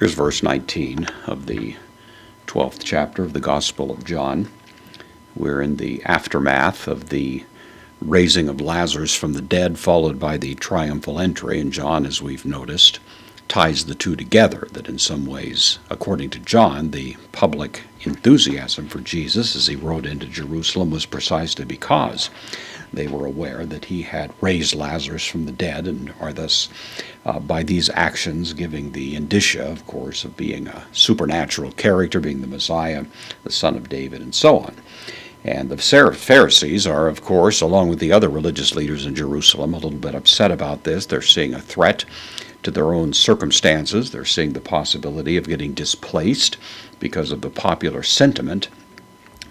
Here's verse 19 of the 12th chapter of the Gospel of John. We're in the aftermath of the raising of Lazarus from the dead, followed by the triumphal entry. And John, as we've noticed, ties the two together, that in some ways, according to John, the public enthusiasm for Jesus as he rode into Jerusalem was precisely because they were aware that he had raised Lazarus from the dead, and are thus, by these actions, giving the indicia, of course, of being a supernatural character, being the Messiah, the Son of David, and so on. And the Pharisees are, of course, along with the other religious leaders in Jerusalem, a little bit upset about this. They're seeing a threat to their own circumstances. They're seeing the possibility of getting displaced because of the popular sentiment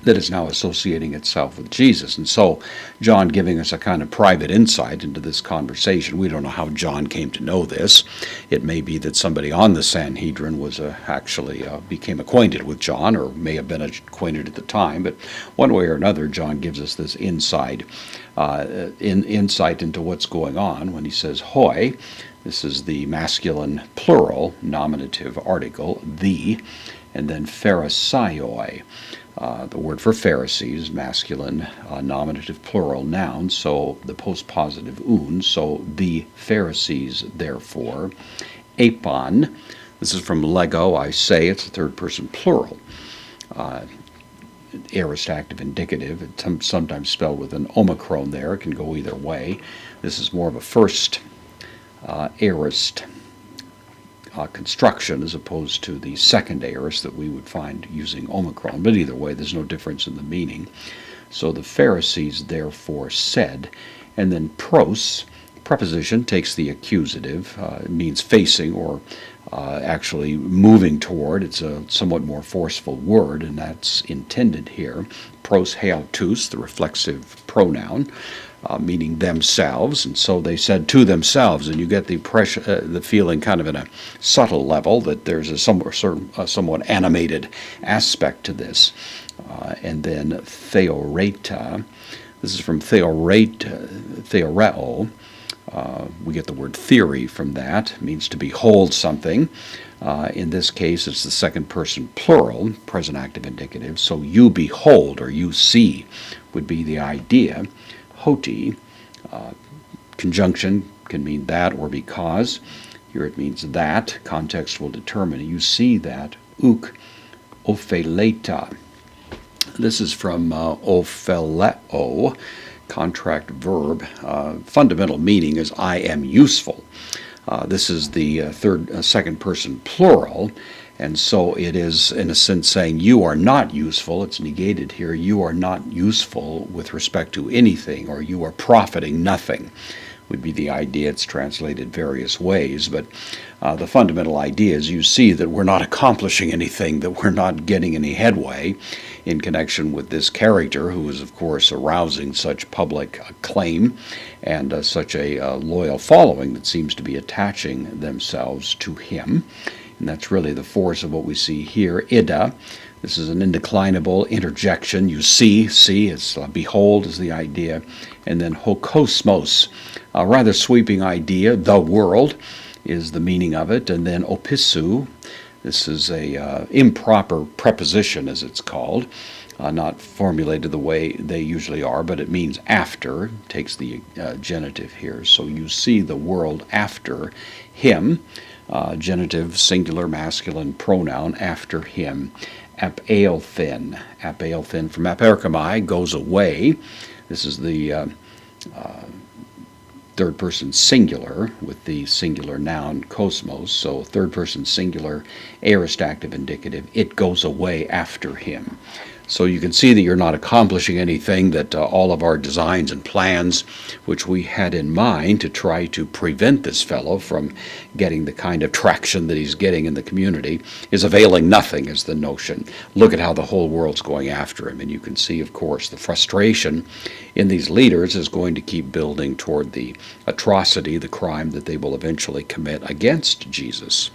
that is now associating itself with Jesus. And so John giving us a kind of private insight into this conversation. We don't know how John came to know this. It may be that somebody on the Sanhedrin was actually became acquainted with John, or may have been acquainted at the time. But one way or another, John gives us this insight into what's going on when he says hoi. This is the masculine plural nominative article, the, and then pharisaioi. The word for Pharisees, masculine nominative plural noun, so the postpositive un, so the Pharisees, therefore. Apon, this is from Lego, I say, it's a third person plural. Aorist active indicative, it's sometimes spelled with an omicron there, it can go either way. This is more of a first aorist construction as opposed to the second aorist that we would find using omicron. But either way, there's no difference in the meaning. So the Pharisees therefore said, and then pros, preposition takes the accusative, it means facing or actually moving toward. It's a somewhat more forceful word, and that's intended here. Pros heautus, the reflexive pronoun, meaning themselves, and so they said to themselves, and you get the feeling kind of in a subtle level that there's a somewhat animated aspect to this. And then theoreta, this is from theoreo, we get the word theory from that, it means to behold something. In this case, it's the second person plural, present active indicative, so you behold or you see would be the idea. Hoti, conjunction can mean that or because. Here it means that. Context will determine. You see that. Uk opheleta. This is from opheleo, contract verb. Fundamental meaning is I am useful. This is the second person plural. And so it is, in a sense, saying you are not useful. It's negated here. You are not useful with respect to anything, or you are profiting nothing, would be the idea. It's translated various ways. But the fundamental idea is you see that we're not accomplishing anything, that we're not getting any headway in connection with this character who is, of course, arousing such public acclaim and such a loyal following that seems to be attaching themselves to him. And that's really the force of what we see here. Ida, this is an indeclinable interjection. You see, it's behold is the idea. And then hokosmos, a rather sweeping idea. The world is the meaning of it. And then opisu, this is a improper preposition, as it's called. Not formulated the way they usually are, but it means after, takes the genitive here. So you see the world after him. Genitive, singular, masculine pronoun, after him. Apealthin from aperkamai, goes away. This is the third person singular with the singular noun kosmos. So third person singular, aorist active indicative. It goes away after him. So you can see that you're not accomplishing anything, that all of our designs and plans, which we had in mind to try to prevent this fellow from getting the kind of traction that he's getting in the community, is availing nothing, is the notion. Look at how the whole world's going after him. And you can see, of course, the frustration in these leaders is going to keep building toward the atrocity, the crime that they will eventually commit against Jesus.